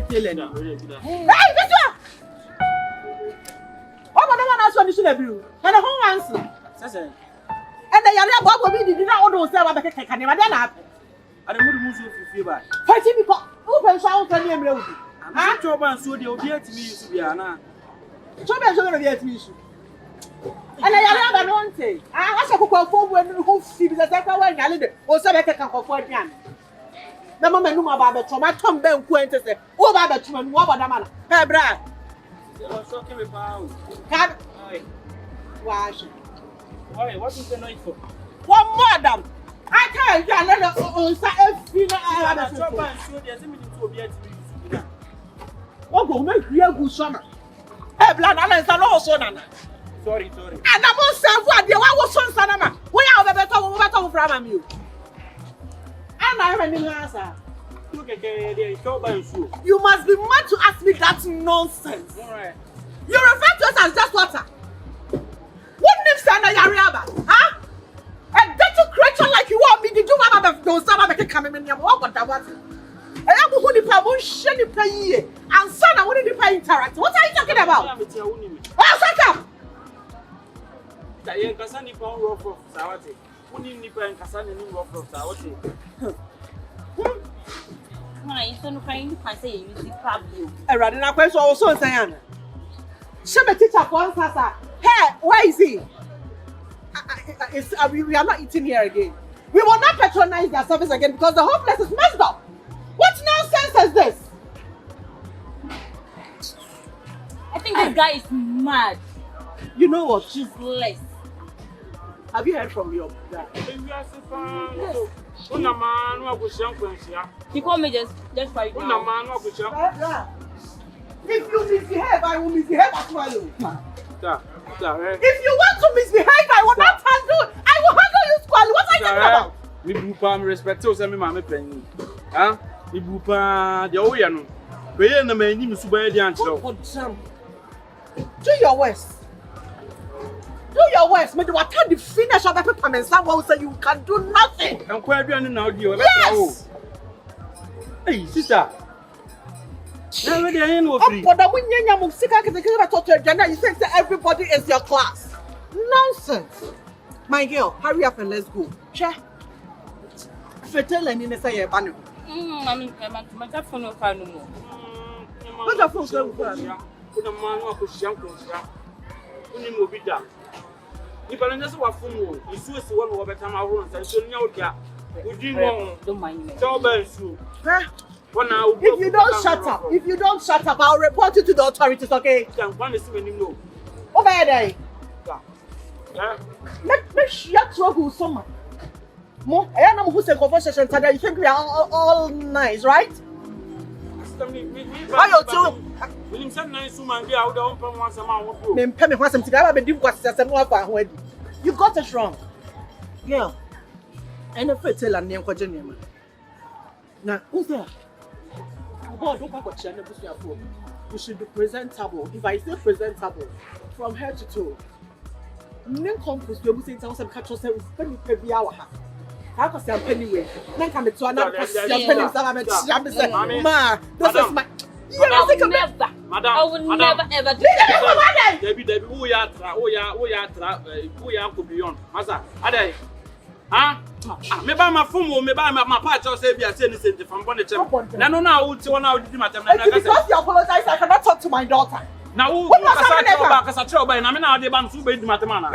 telling. Hey, this one. What about the one else on the shoulder blue? And a home answer. And the young boy did not want to say about the cake. I never done happen. I don't want to move you feel bad. Fighting because open sound and name loading. I'm trouble and so they'll be at me to be Anna. Trouble and so they'll be at me. And I have an answer. I have to go forward who see the second one. I did also make a cup of one. The moment you are about my Tom Ben Quintus, oh, about you and what about the man? Hey, Brad. What's talking about? Can't wash. Why? What is the noise for? One more, damn. I can't get another everything I have a trouble and show the assembly to be at me. What will make real good summer? Hey, Blood, and also Nana. Sorry. And I'm also what the one was on Sanama. We are the better from you. And I have an answer. Look at the trouble and show. You must be mad to ask me that nonsense. All right. You refer to us as just water. What name's Sana Yariaba? Huh? A dirty creature like you want me to do what about those some of the coming in your walk, but that was. And I'm who the power shiny pay and son, I wanted to pay interact. What are you talking about? Oh, shut up! I Kasa ni pa rough of Sawate. Uni ni pa Kasa ni rough of Sawate. My son crying I say you see problem. I rather not question also saying. Shebe teacher for Kasa. Hey, where is he? We are not eating here again. We will not patronize their service again because the whole place is messed up. What nonsense is this? I think this guy is mad. You know what? She's less. Have you heard from your guy? Yes. He called me just right now. If you misbehave, I will misbehave as well. If you want to misbehave, I will not handle. I will handle you squarely. What are you talking about? Me bupa respect you say me mama penny. Huh? Me bupa the oya no. We na mani me suba di anchiro. Do your worst. Do your worst. Me do what the finish of the paper and someone say you can do nothing. And kwa aduane na odi o. Yes. Hey, sister. Now we dey here no free. But when you sika kete talk to agenda, you say everybody is your class. Nonsense. My girl, hurry up and let's go. Che. Fetel and you say banu. I'm phone no phone no more. What's your phone say? Kuna manu akohia nkonhia. Uni mo bi da. Ipa na nse wa fumu, isu esi wo no betam ahoro nsa so nya odia. Udi won. Don't mind me. Tell ben su. If you don't shut up, I'll report you to the authorities, okay? Over there. Make sure trouble someone. More, I am who say conversation today. You think we are all nice, right? Why you two? You got it wrong. Girl. I never tell her name for Jenny. Now, who's there? God, you should be presentable. If I say presentable, from head to toe. Then compose you will say some catch yourself penny per hour. How can I penny way? Then come to another penny. Ma, this is my. Madam, I will never ever do that. Debbie, who ya could be on. Massa, Ade. Ah, me buy my phone, me buy my part of say be a send it from Bonnet. No, now, it's 1 hour. Because you apologize, I cannot talk to my daughter. Now, who was a trouble and I'm not the band who made Matamana?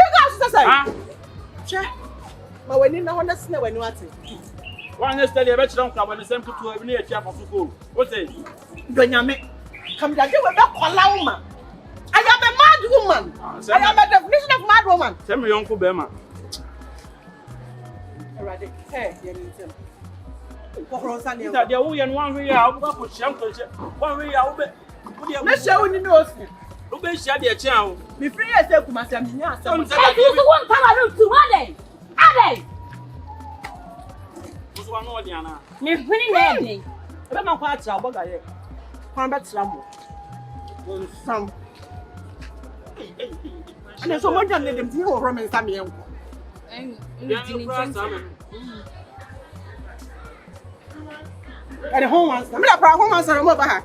But when you know when that's when you are saying. One yesterday, I bet you don't come when the same put to a near chap of school. What's it? When you make come down, you will not call woman. I am a mad woman. I am a definition of mad woman. Tell me, Uncle Bema. Hey, you need him. The way and 1 way out, one way out. Let's show you know. Who be share their child? Be free as a woman. One time to one day. Who's one more, Diana? You're winning that day. I don't know what you're about. I can't bet some. Some. And there's so much of them to Roman Samuel. And the home ones, I'm not proud home ones are over her.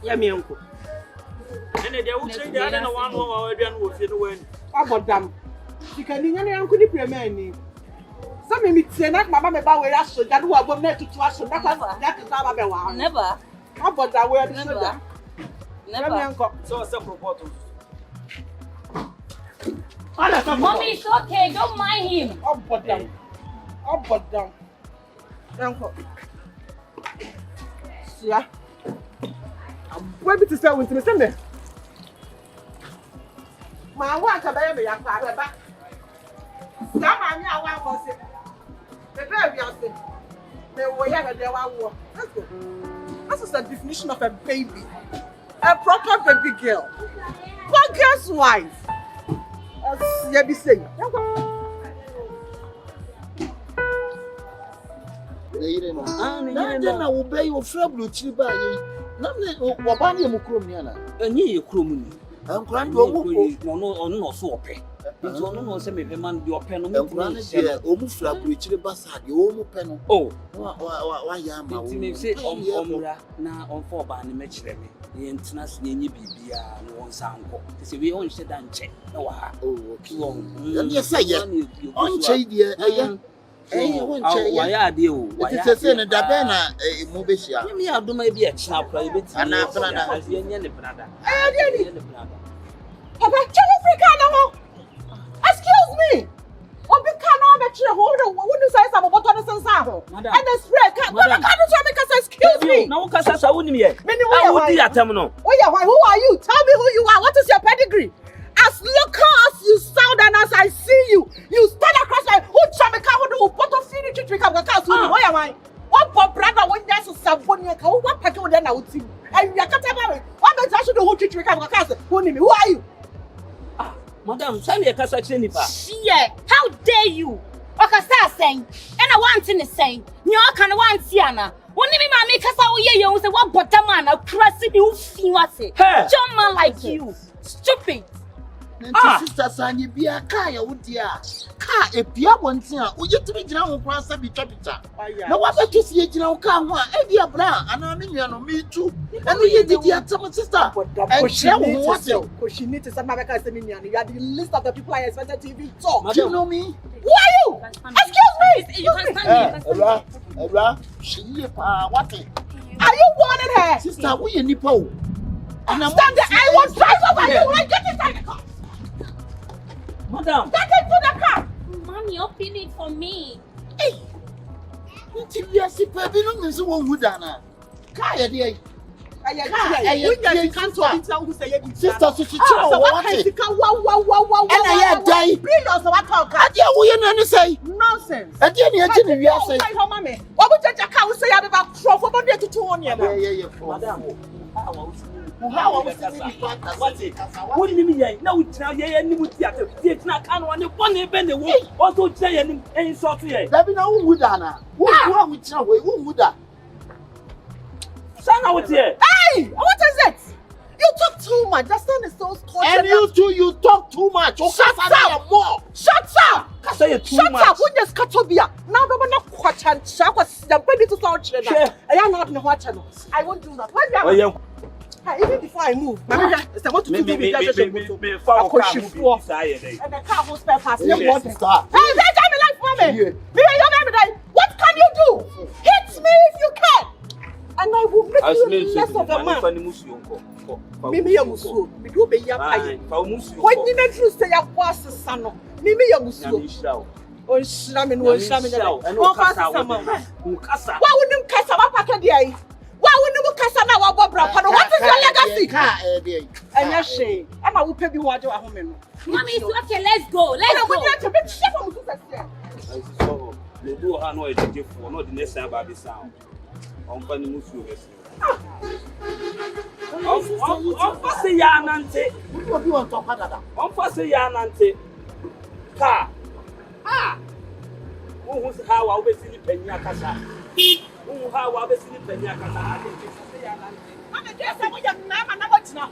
Yeah, me uncle. And they will say the other one who already will feel the way. About them. You can in any uncle the premier. Some me say not my mamma about where I should that who are going to us. That is our Never. How about that way? Never. So, several bottles. Mommy, it's okay. Don't mind him. Up but down. Up but down. Uncle. Yeah. Where did you say with me? My wife, I better be a father back. Some I know I was it. The baby, I said, they were younger than I was. That's good. That's the definition of a baby. A proper baby girl. But guess why? As you be saying. Na obey your friend blue chiba ye. Na me wabani mu krom ni ana. Enye ye krom ni. Ankran do mu no so ope. Nti ono no se me be man de ope no me. Ankran de omu fra blue chiri basa de omu pe no. Oh. Wa ya ma wo. Nti me say omra na onfo ba ne me kire me. Ye ntina se nye bibia no won sanko. Ti se we on hye da nche na wa ha. Oh, okay. Ya say ye. On che de eye. Waya ade o. It is say na da be na mu be hia. Me adoma bi e kina kra e beti. Ana brada. Ye nye ne brada. Papa, excuse me. Obi cannot be true. Hold you say some about on the and the spray. Excuse me. No, Kasa, I wouldn't yet. I would be at terminal. Oh, yeah, who are you? Tell me who you are. What is your pedigree? As local as you sound and as I see you, you stand across like who Jamaica who put on feeding to trick up the cast. Why am I? What for brother when there's a Sabonia? What packing with them out? And you are cutting what makes I should do who trick up the cast? Who are you? Madam, send me a Kasa Chenipa. Yeah, how dare you? Okasa saying, and I want to say, you can want Siana. When me make us all year, you say, what bottom man, a crassy you feel what's it? John man like you. Stupid. Sister Sanyi bia ka ya wodia ka epia bontin a ojetumi gina ho kran sa bi twapita na wa betu sie gina ho ka ho a e dia bra ana me nua no me tu eno ye didi atam sister and share ho what because she needs to some America say me nua you are the list of the people I expected to even talk. Do you know me? Who are you? Excuse me. You can stand here. Ebra she pa what? Are you warning her? Sister we ye nipa o. And I'm stand there. I was drive over you when I get inside the car. Madam, get into the car. Mommy, open it for me. Hey, you see, baby, no means one wood, Anna. Kaya, dear. Sister, she wow. And I had died. Billions of what talk. I dare we say nonsense. I didn't hear say, Mammy. What would you can't say about Crawford to 2 on you? Madam. How was what do you mean? No, now ye any theater. It's not can one bend the wall. Also say any sort of here. There be no wood, Anna. Who would tell we who would that? Son out here. Hey, what is it? You talk too much. That son is so scorched. And you too, you talk too much. Shut up! More. Shut up! Say too much. Shut up! Who just cut to be? Now we're not watching. Shut up! I'm ready to start children. I am not watching. I won't do that. What even before I move, what to do with that? And the car will spare parts. Hey, they got me like mommy. What can you do? Hit me if you can, and I will make you less of a man. Mimi ya musu, mi do be ya pai. When you not true say ya boss sano. Mimi ya musu. On shramin, on shramin. On Kasa. Why wouldn't Kasa pack there? Why wouldn't you Kasa now about brother? What is your legacy? And your shame. And I will pay you what you are home. Mommy, it's okay, let's go. Let's go. To make Shifo. You do have no education for not the next time by the sound. On Fanny Musu. On Fassy Yanante. What do you want to talk about? On Fassy Yanante. Car. Who's how I was in the Penya Kasa. How I was in the Penya Kasa. I'm a guest of your mamma, and I'm not now.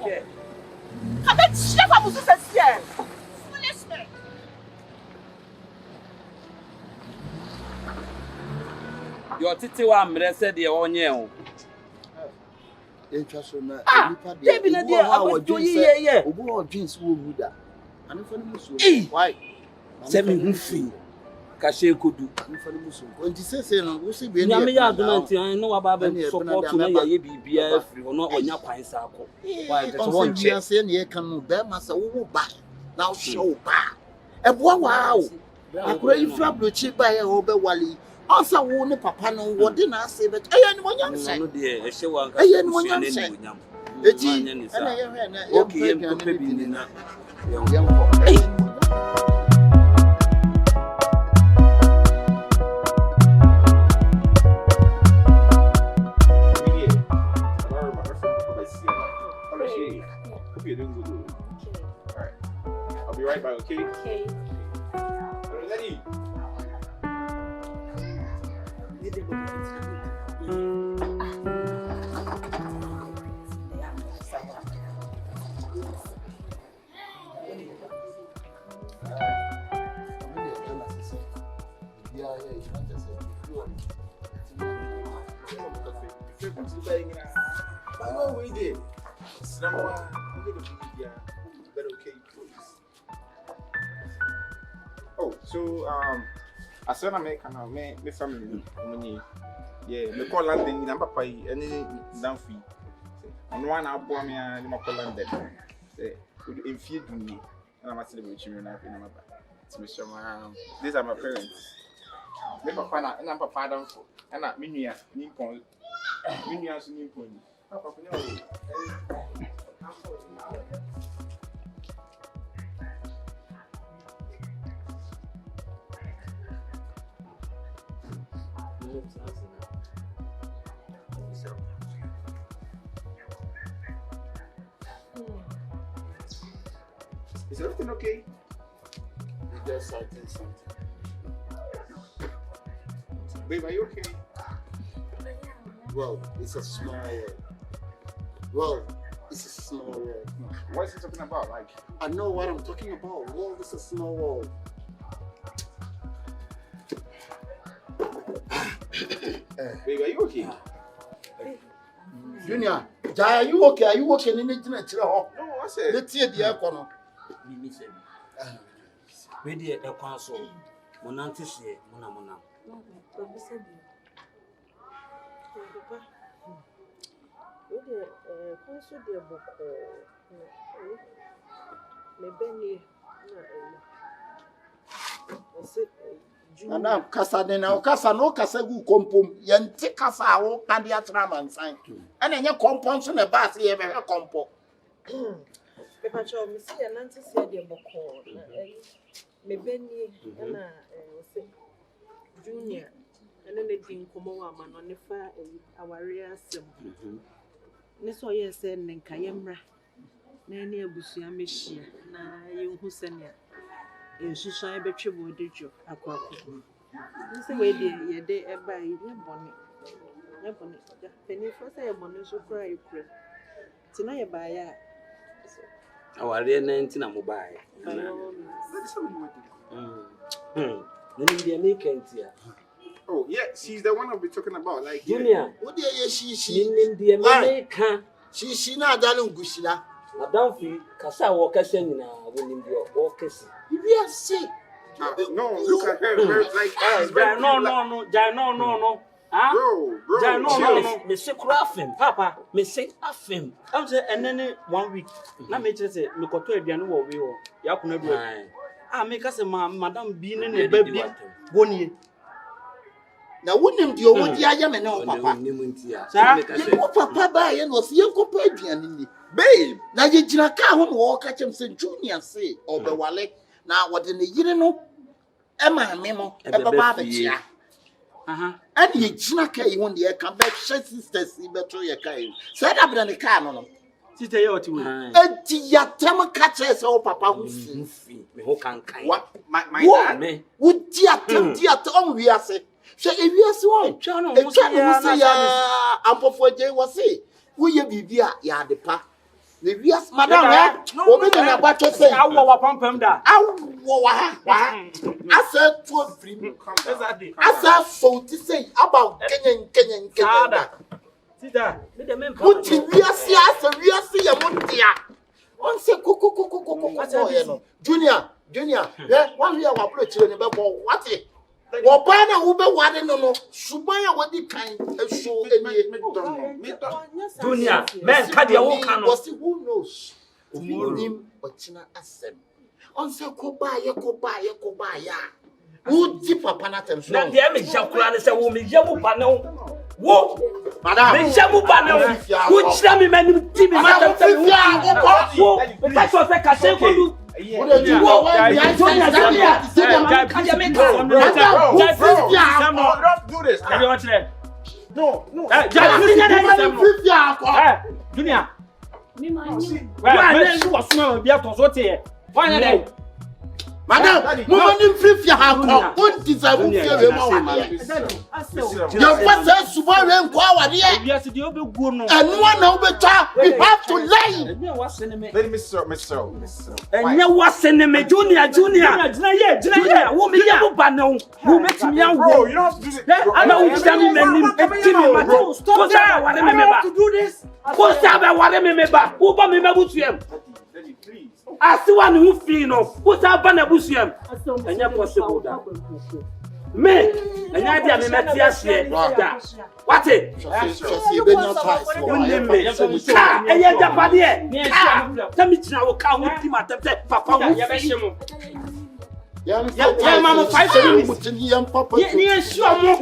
I bet Shifo was a scare. Foolishness. Your titi wa mre said the onye. interest na nipa de be na de abodo ye obo dreams wo muda ani fa no muso why se me hu fi ka she kodu ani fa no muso nti sese no wo se be nyame ya adonanti an no wa ba support na ye bibia free no onya kwan sa akọ why just one check se ne ye kan no be ma se wo ba na wo show ba e bo wa o akura ifra blochi ba ye wo be wali Asa wo ne papa no wo de na ase bet ni mo nyam se no de e hye wa nka ni mo nyam se eti ana ye hwe na okay ye papa bi ni na Hope you're doing good. Alright. I'll be right back, okay? Okay. Ready? Oh, so I said I make my family money. Yeah, me call London in papa any down fee. And one I bought me and my call London. In feed me and I'm actually with you now in my back. These are my parents. Me papa and I'm papa down for and at Minia Nippon. Minia's Nippon. Papa, is everything okay? Just something. Babe, are you okay? Well, it's a small world. What is he talking about? Like, I know what I'm talking about. World is a small world. babe, are you okay? Junior, Jai, are you okay? Are you okay? No, I said. Let's see the aircon. Mimi said, we dey e kwan so monante hye mona Ana kasa de na kasa no kasa gu kompom yente kasa awo kande atra mansan ana nya kompom so na ba se ye be kompo Pepa cho mi si ya nanti si ya de boko na me beni na se junior ene ne din komo wa ma no ne fa aware asem ne so ye se ne nka yemra na ene abusua mehia na ye hu se ne ensusan betwe bodejo akwakwo nse we de ye de eba ye bone ya peni fo se ye bone so kra ikure tina ye ba ya aware na ntina mo bae Oh, yeah, she's the one I'll be talking about. Like, Junior, what dey she she na dalun gusila madam fi kasa wo kasa nyina wonim bi wo kasa we are sick no, look at her like, no. Ah, bro, no. Me say crafting, Papa. Me say afim. I'm say and then 1 week. Na me say me koto aduane wo we wo. Ya kuna do. Ah, me ka say madam bi ne ne ba bi boni. na wonim di owo di aya me na papa ye papa ba ye no se ye kopa aduane ni babe na ye gina ka ho wo ka chem se junior say obewale na wode ne yire no e ma me mo e ba ba chia and ye gina ka yi won de ka be sisters yi beto ye ka yi say da bra ne ka no no sister ye oti we enti ya tem ka che se o papa hu fi me ho kan what my dad me wo di atem on wi ase she ewiase won twa no ho se ya ampofo je wo se wo ye bibia ya de pa na wiase madam obi na gba to se awo wa pampam da awo wa asa to free asa so ti say about kenyen Sister, me the men. What we are your mondia. On say coco, Junior, yeah, 1 year I'll put you in the what it. Wabana ube wade no subaya wadi kan show any Junior, men kadia wo kan no. Who knows? Him otina asem. On say ko ba ye. Who di papa na tem so. Na de me jakura ne se wo me yamu ba ne wo. Madam, me yamu ba ne wo. Wo chira me mani ti me ma tem tem. Wo, ka so se ka se ko du. Madam, woman free have on deserve your first super and power here. Yes, the obe go no. And one over child, we have to lie. Let me sir. And you was sending me junior. Yeah. Wo me yamu ba no. Wo metimi an wo. You don't have to do this. I know you stand me many. Stop that. To do this. Ko sabe ware me ba. Wo ba me mabutuem. Please. Asi one who feel no. Ko sabe na busuem. Enya possible da. Me, enya dia me meti ase. What it? Enya japade e. Tami tina wo ka wo di matem se papa wo ye be hye Yeah, mama, 5 minutes. Yeah, sure. No.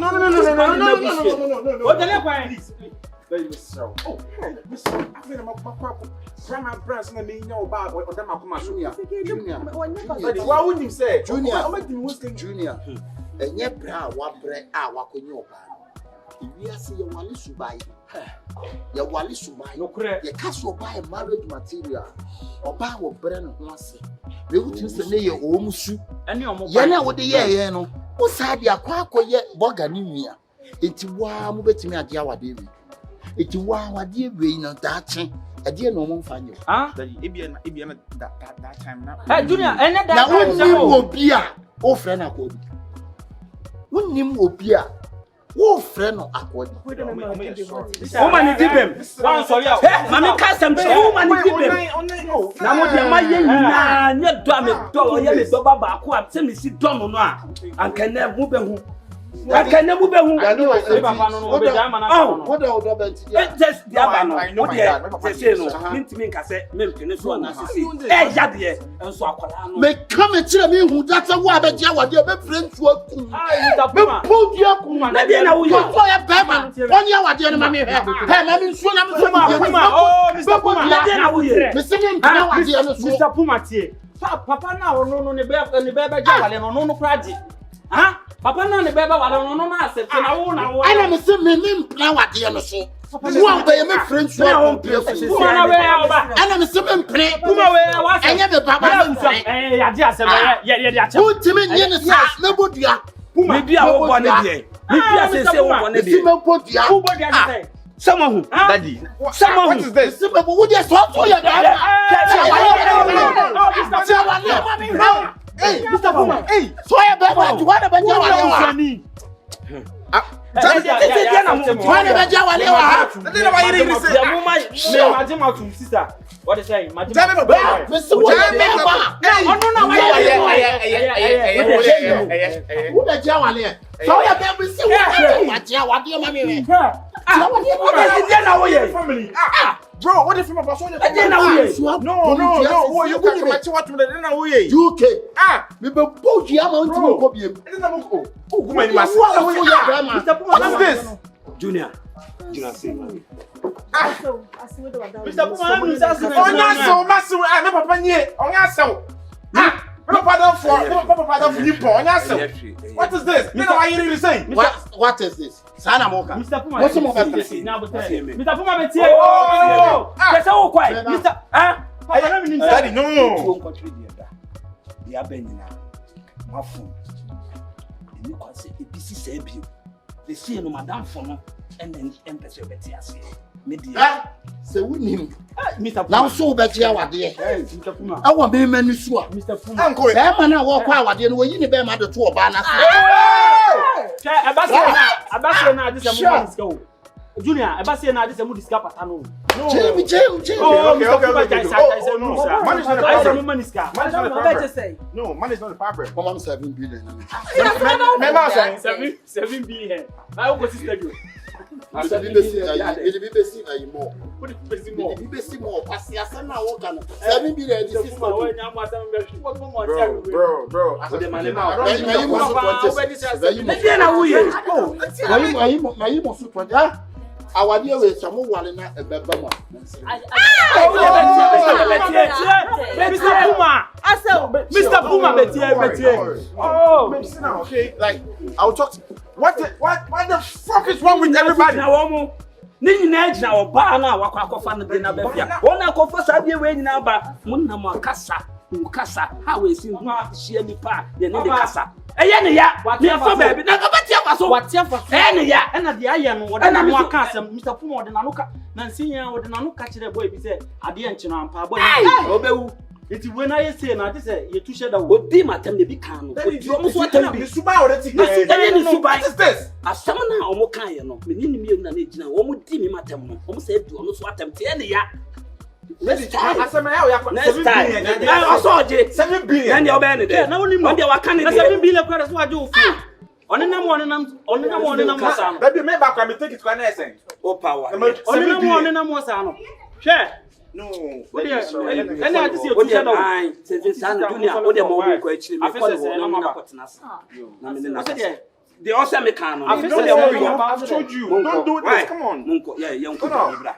What the hell, please? Oh, Mr. I've been my brands and me know about what them come Junior. Why wouldn't you say Junior? And yet, what bread our conyo. If you see your wali subai, your wali subai, no correct, your castle buy marriage material or buy what brand once. They would use the name of Omusu. And your Yana with the year, no. What's had your quack yet Boganimia? It's why I'm betting me at Yawa David. It's why dear rain on that I dear no one find you. Ah, that time now. Hey, Junior, and that will be a oh friend. I could. Wouldn't him will be a oh friend or accord. Woman did them. One sorry. Mammy custom woman did them. Now what am I? Not damn door, yellow baba, who have sent me sit down on one and can never move. I can never move. Oh, what the just the other. I know they say no. Mint I said, milk in this one. Eh, Jabby, and so I make come and tell me who that's a water Jawa, dear friends work. I pulled your woman. I didn't know you saw a Batman. 1 year, what dear mammy. Hey, mammy, soon I'm oh, Mr. Puma, I didn't know you. Mr. Puma, Papa now, no, the bear and the baby Jawa, no, Pradi. Huh? Papa no ne beba wala no na accept na wo na wo ana me se me mpna wade no so wo ba ye me friends so kuma na we aba ana me se me mpne kuma we wa anya be baba ya di asem ye di acha wo timi nye ne sa na bodua me bia wo bo ne bia me bia se wo bo ne bia me bodua wo bodua say someone who daddy someone what is this wo dey so ya da Hey, Mr. Puma. Hey, so I bet you want to be Jawale. What is saying? Bro, what if you are no, you can't match what you UK. Ah, we both Yama what's this? Junior, say Mr. Puma, massive, I never find it on your cell. What is this? You know why you really say? What is this? Sana Moka. Mr. Puma, what's more Mr. Puma, that's all quiet. Mr. I don't mean Daddy, no. They are bending now. My phone. And you can say a PC save you. They see no madam for no, and then Empress of Betias. Media. Say, we need Mr. Now, so better, what dear. Mr. Puma. I want me, man, sure. Mr. Puma. Uncle, I'm going to walk out. Didn't we? You need to be a banner. This is a moment go. Junior, I say now this is a discuss patano. Jim. Money is not the problem. Money is not the problem. No, money is not the problem. Mama 7 billion. Remember 7 billion. I go sister you. I said you see I more. What is more? You see more. Pass ya sana wo kan. 7 billion this is bro. The money now. Awadi we some wale na ebeba ma. Mr. Puma betie. Oh, okay. Like I'll talk. What the fuck is wrong with everybody? Ni na agina oba na akwakofa no de na ba bia. Wona akofa sa bia we nyina ba. Munna mo kasa. How we see who share ni pa. Ye ne de kasa. Eye ne ya. Me fa ba bi na ka batia fa so. Watia fa. Ne ya. E na de aye no wode na mo aka asem. Mr. Puma wode na no ka. Na nsinya wode na no ka kire boy bi se ade enche no ampa boy. Obewu. Iti we na ye say na de say ye tu sheda wo. Odi matem de bi kan no. Odi omo so atem bi. Suba already. What is this? Asam na omo kan ye no. Me ni mi na ejina. Omo di mi matem no. Omo say du omo so atem te ne ya. Next time. Next time. I saw 7 billion. Then you obey it. Na woni mo. They were can 7 billion kwara so aje ofu. Onenam wasa no. Baby, me back when me take it to an essence. Oh power. Onenam wasa no. Hwe. No. Any ade se tu sheda wo. Say san junior o de mo mo ko achiri me call wo na na kotena sa. Na me na. They also me can no. I've told you. Don't do this. Come on. Munko, yeah, bra.